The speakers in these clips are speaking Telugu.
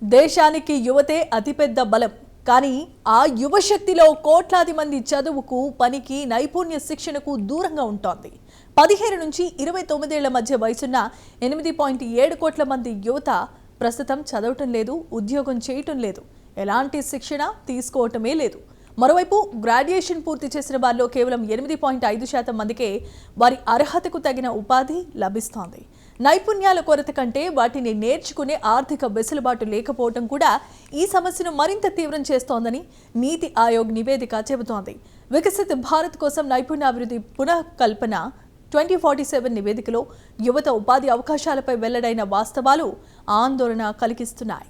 దేశానికి యువతే అతిపెద్ద బలం. కానీ ఆ యువశక్తిలో కోట్లాది మంది చదువుకు, పనికి, నైపుణ్య శిక్షణకు దూరంగా ఉంటోంది. 15 నుంచి 29 ఏళ్ల మధ్య వయసున్న 8.7 కోట్ల మంది యువత ప్రస్తుతం చదవటం లేదు, ఉద్యోగం చేయటం లేదు, ఎలాంటి శిక్షణ తీసుకోవటమే లేదు. మరోవైపు గ్రాడ్యుయేషన్ పూర్తి చేసిన వారిలో కేవలం 8.5% మందికే వారి అర్హతకు తగిన ఉపాధి లభిస్తోంది. నైపుణ్యాల కొరత కంటే వాటిని నేర్చుకునే ఆర్థిక వెసులుబాటు లేకపోవడం కూడా ఈ సమస్యను మరింత తీవ్రం చేస్తోందని నీతి ఆయోగ్ నివేదిక చెబుతోంది. వికసిత భారత్ కోసం నైపుణ్యాభివృద్ధి పునఃకల్పన 2047 నివేదికలో యువత ఉపాధి అవకాశాలపై వెల్లడైన వాస్తవాలు ఆందోళన కలిగిస్తున్నాయి.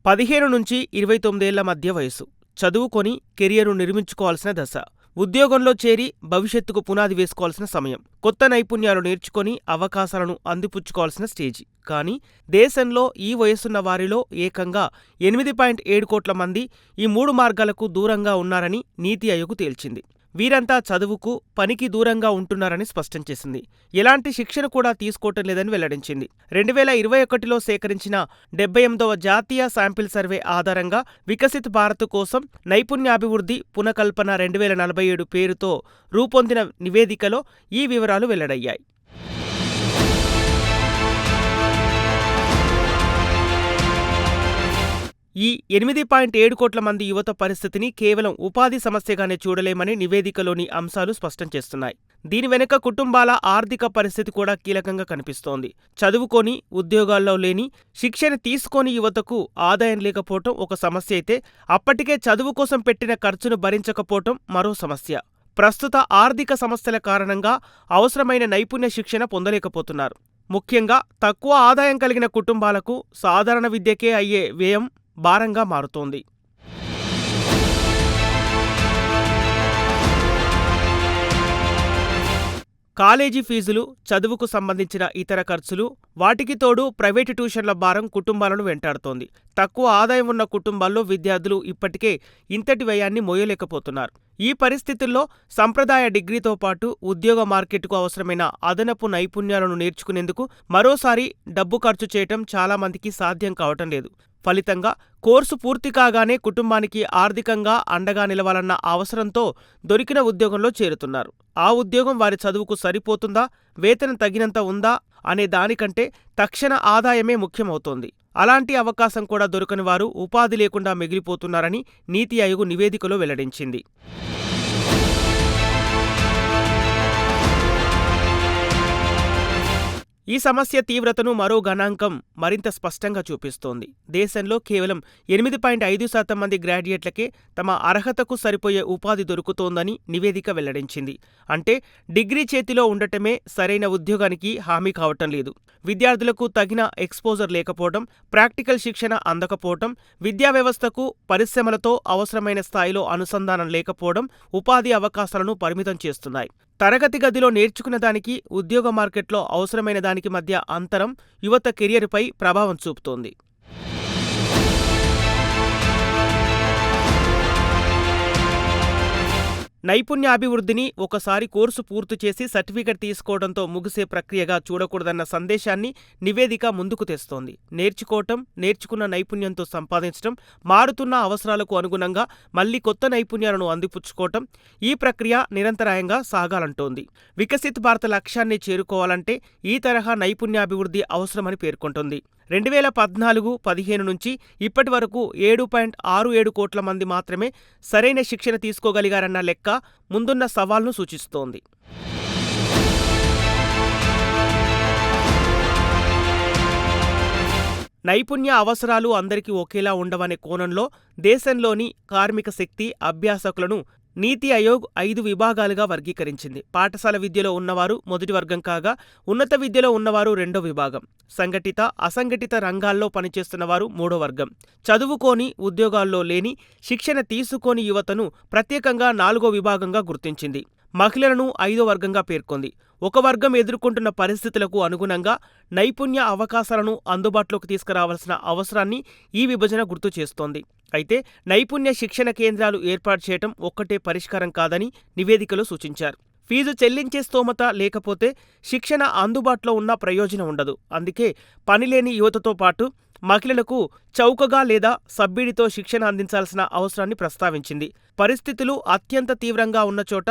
పదిహేను నుంచి 29 ఏళ్ల మధ్య వయసు, చదువుకొని కెరియర్ను నిర్మించుకోవాల్సిన దశ, ఉద్యోగంలో చేరి భవిష్యత్తుకు పునాది వేసుకోవాల్సిన సమయం, కొత్త నైపుణ్యాలు నేర్చుకొని అవకాశాలను అందిపుచ్చుకోవాల్సిన స్టేజి. కానీ దేశంలో ఈ వయసున్న వారిలో ఏకంగా 8.7 కోట్ల మంది ఈ 3 మార్గాలకు దూరంగా ఉన్నారని నీతి ఆయోగ్ తేల్చింది. వీరంతా చదువుకు, పనికి దూరంగా ఉంటున్నారని స్పష్టం చేసింది. ఎలాంటి శిక్షణ కూడా తీసుకోవటం లేదని వెల్లడించింది. 2021లో సేకరించిన 78వ జాతీయ శాంపిల్ సర్వే ఆధారంగా వికసిత్ భారత్ కోసం నైపుణ్యాభివృద్ధి పునఃకల్పన 2047 పేరుతో రూపొందిన నివేదికలో ఈ వివరాలు వెల్లడయ్యాయి. ఈ 8.7 కోట్ల మంది యువత పరిస్థితిని కేవలం ఉపాధి సమస్యగానే చూడలేమని నివేదికలోని అంశాలు స్పష్టం చేస్తున్నాయి. దీని వెనుక కుటుంబాల ఆర్థిక పరిస్థితి కూడా కీలకంగా కనిపిస్తోంది. చదువుకొని, ఉద్యోగాల్లో లేని, శిక్షణ తీసుకొని యువతకు ఆదాయం లేకపోవటం ఒక సమస్య అయితే, అప్పటికే చదువు కోసం పెట్టిన ఖర్చును భరించకపోవటం మరో సమస్య. ప్రస్తుత ఆర్థిక సమస్యల కారణంగా అవసరమైన నైపుణ్య శిక్షణ పొందలేకపోతున్నారు. ముఖ్యంగా తక్కువ ఆదాయం కలిగిన కుటుంబాలకు సాధారణ విద్యకే అయ్యే వ్యయం భారంగా మారుతోంది. కాలేజీ ఫీజులు, చదువుకు సంబంధించిన ఇతర ఖర్చులు, వాటికి తోడు ప్రైవేటు ట్యూషన్ల భారం కుటుంబాలను వెంటాడుతోంది. తక్కువ ఆదాయం ఉన్న కుటుంబాల్లో విద్యార్థులు ఇప్పటికే ఇంతటి వ్యయాన్ని మోయలేకపోతున్నారు. ఈ పరిస్థితుల్లో సంప్రదాయ డిగ్రీతో పాటు ఉద్యోగ మార్కెట్కు అవసరమైన అదనపు నైపుణ్యాలను నేర్చుకునేందుకు మరోసారి డబ్బు ఖర్చు చేయటం చాలామందికి సాధ్యం కావటం లేదు. ఫలితంగా కోర్సు పూర్తి కాగానే కుటుంబానికి ఆర్థికంగా అండగా నిలవాలన్న అవసరంతో దొరికిన ఉద్యోగంలో చేరుతున్నారు. ఆ ఉద్యోగం వారి చదువుకు సరిపోతుందా, వేతనం తగినంత ఉందా అనే దానికంటే తక్షణ ఆదాయమే ముఖ్యమవుతోంది. అలాంటి అవకాశం కూడా దొరకని వారు ఉపాధి లేకుండా మిగిలిపోతున్నారని నీతి ఆయోగ్ నివేదికలో వెల్లడించింది. ఈ సమస్య తీవ్రతను మరో గణాంకం మరింత స్పష్టంగా చూపిస్తోంది. దేశంలో కేవలం 8.5% మంది గ్రాడ్యుయేట్లకే తమ అర్హతకు సరిపోయే ఉపాధి దొరుకుతోందని నివేదిక వెల్లడించింది. అంటే డిగ్రీ చేతిలో ఉండటమే సరైన ఉద్యోగానికి హామీ కావటం లేదు. విద్యార్థులకు తగిన ఎక్స్పోజర్ లేకపోవడం, ప్రాక్టికల్ శిక్షణ అందకపోవడం, విద్యా వ్యవస్థకు పరిశ్రమలతో అవసరమైన స్థాయిలో అనుసంధానం లేకపోవడం ఉపాధి అవకాశాలను పరిమితం చేస్తున్నాయి. తరగతి గదిలో నేర్చుకున్న దానికి, ఉద్యోగ మార్కెట్లో అవసరమైన దానికి మధ్య అంతరం యువత కెరియర్పై ప్రభావం చూపుతోంది. నైపుణ్యాభివృద్ధిని ఒకసారి కోర్సు పూర్తి చేసి సర్టిఫికెట్ తీసుకోవడంతో ముగిసే ప్రక్రియగా చూడకూడదన్న సందేశాన్ని నివేదిక ముందుకు తెస్తోంది. నేర్చుకోవటం, నేర్చుకున్న నైపుణ్యంతో సంపాదించడం, మారుతున్న అవసరాలకు అనుగుణంగా మళ్లీ కొత్త నైపుణ్యాలను అందిపుచ్చుకోవటం, ఈ ప్రక్రియ నిరంతరాయంగా సాగాలంటోంది. వికసిత్ భారత లక్ష్యాన్ని చేరుకోవాలంటే ఈ తరహా నైపుణ్యాభివృద్ధి అవసరమని పేర్కొంటోంది. 2014-15 నుంచి ఇప్పటి వరకు 7.67 కోట్ల మంది మాత్రమే సరైన శిక్షణ తీసుకోగలిగారన్న లెక్క ముందున్న సవాల్ను సూచిస్తోంది. నైపుణ్య అవసరాలు అందరికీ ఒకేలా ఉండవనే కోణంలో దేశంలోని కార్మిక శక్తి అభ్యాసకులను నీతి ఆయోగ్ 5 విభాగాలుగా వర్గీకరించింది. పాఠశాల విద్యలో ఉన్నవారు మొదటి వర్గం కాగా, ఉన్నత విద్యలో ఉన్నవారు రెండో విభాగం, సంఘటిత, అసంఘటిత రంగాల్లో పనిచేస్తున్న వారు మూడో వర్గం, చదువుకోని, ఉద్యోగాల్లో లేని, శిక్షణ తీసుకోని యువతను ప్రత్యేకంగా 4వ విభాగంగా గుర్తించింది. మహిళలను 5వ వర్గంగా పేర్కొంది. ఒక వర్గం ఎదుర్కొంటున్న పరిస్థితులకు అనుగుణంగా నైపుణ్య అవకాశాలను అందుబాటులోకి తీసుకురావాల్సిన అవసరాన్ని ఈ విభజన గుర్తు చేస్తోంది. అయితే నైపుణ్య శిక్షణ కేంద్రాలు ఏర్పాటు చేయటం ఒక్కటే పరిష్కారం కాదని నివేదికలో సూచించారు. ఫీజు చెల్లించే స్తోమత లేకపోతే శిక్షణ అందుబాటులో ఉన్న ప్రయోజనం ఉండదు. అందుకే పనిలేని యువతతో పాటు మహిళలకు చౌకగా లేదా సబ్సిడీతో శిక్షణ అందించాల్సిన అవసరాన్ని ప్రస్తావించింది. పరిస్థితులు అత్యంత తీవ్రంగా ఉన్న చోట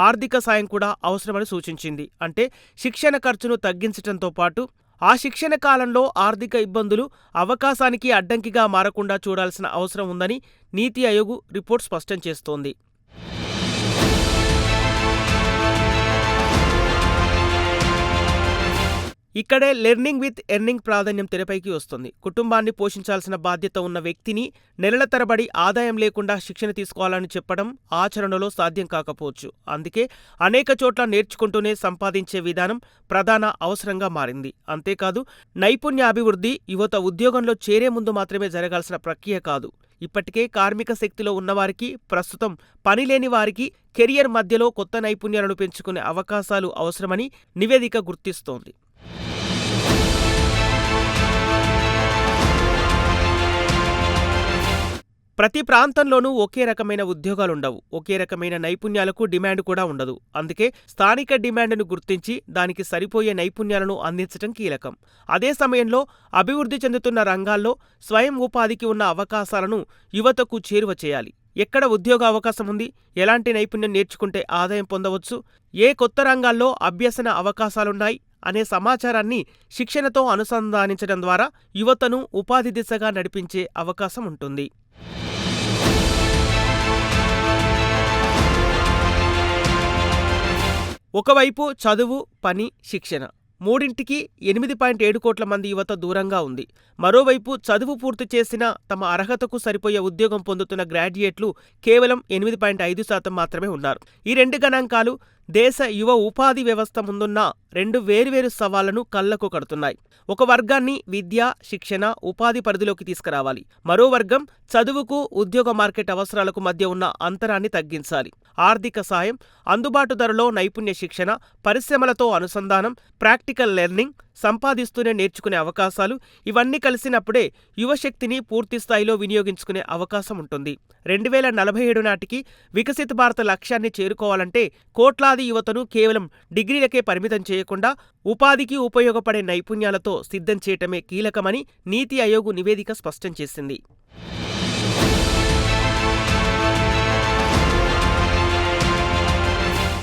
ఆర్థిక సాయం కూడా అవసరమని సూచించింది. అంటే శిక్షణ ఖర్చును తగ్గించడంతో పాటు ఆ శిక్షణ కాలంలో ఆర్థిక ఇబ్బందులు అవకాశానికి అడ్డంకిగా మారకుండా చూడాల్సిన అవసరం ఉందని నీతి ఆయోగ్ రిపోర్ట్ స్పష్టం చేస్తోంది. ఇక్కడే లెర్నింగ్ విత్ ఎర్నింగ్ ప్రాధాన్యం తెరపైకి వస్తుంది. కుటుంబాన్ని పోషించాల్సిన బాధ్యత ఉన్న వ్యక్తిని నెలల తరబడి ఆదాయం లేకుండా శిక్షణ తీసుకోవాలని చెప్పడం ఆచరణలో సాధ్యం కాకపోవచ్చు. అందుకే అనేక చోట్ల నేర్చుకుంటూనే సంపాదించే విధానం ప్రధాన అవసరంగా మారింది. అంతేకాదు నైపుణ్యాభివృద్ధి యువత ఉద్యోగంలో చేరే ముందు మాత్రమే జరగాల్సిన ప్రక్రియ కాదు. ఇప్పటికే కార్మిక శక్తిలో ఉన్నవారికి, ప్రస్తుతం పనిలేని వారికి కెరియర్ మధ్యలో కొత్త నైపుణ్యాలను పెంచుకునే అవకాశాలు అవసరమని నివేదిక గుర్తిస్తోంది. ప్రతి ప్రాంతంలోనూ ఒకే రకమైన ఉద్యోగాలుండవు. ఒకే రకమైన నైపుణ్యాలకు డిమాండ్ కూడా ఉండదు. అందుకే స్థానిక డిమాండ్ను గుర్తించి దానికి సరిపోయే నైపుణ్యాలను అందించడం కీలకం. అదే సమయంలో అభివృద్ధి చెందుతున్న రంగాల్లో స్వయం ఉపాధికి ఉన్న అవకాశాలను యువతకు చేరువ చేయాలి. ఎక్కడ ఉద్యోగ అవకాశం ఉంది, ఎలాంటి నైపుణ్యం నేర్చుకుంటే ఆదాయం పొందవచ్చు, ఏ కొత్త రంగాల్లో అభ్యసన అవకాశాలున్నాయి అనే సమాచారాన్ని శిక్షణతో అనుసంధానించడం ద్వారా యువతను ఉపాధి దిశగా నడిపించే అవకాశం ఉంటుంది. ఒకవైపు చదువు, పని, శిక్షణ మూడింటికి 8.7 కోట్ల మంది యువత దూరంగా ఉంది. మరోవైపు చదువు పూర్తి చేసిన తమ అర్హతకు సరిపోయే ఉద్యోగం పొందుతున్న గ్రాడ్యుయేట్లు కేవలం 8.5% మాత్రమే ఉన్నారు. ఈ రెండు గణాంకాలు దేశ యువ ఉపాధి వ్యవస్థ ముందున్న రెండు వేర్వేరు సవాళ్లను కళ్లకు కడుతున్నాయి. ఒక వర్గాన్ని విద్య, శిక్షణ, ఉపాధి పరిధిలోకి తీసుకురావాలి. మరో వర్గం చదువుకు, ఉద్యోగ మార్కెట్ అవసరాలకు మధ్య ఉన్న అంతరాన్ని తగ్గించాలి. ఆర్థిక సాయం, అందుబాటు ధరలో నైపుణ్య శిక్షణ, పరిశ్రమలతో అనుసంధానం, ప్రాక్టికల్ లెర్నింగ్, సంపాదిస్తూనే నేర్చుకునే అవకాశాలు ఇవన్నీ కలిసినప్పుడే యువశక్తిని పూర్తి స్థాయిలో వినియోగించుకునే అవకాశం ఉంటుంది. 2047 నాటికి వికసిత భారత లక్ష్యాన్ని చేరుకోవాలంటే కోట్లాది యువతను కేవలం డిగ్రీలకే పరిమితం చేయకుండా ఉపాధికి ఉపయోగపడే నైపుణ్యాలతో సిద్ధం చేయటమే కీలకమని నీతి ఆయోగ్ నివేదిక స్పష్టం చేసింది.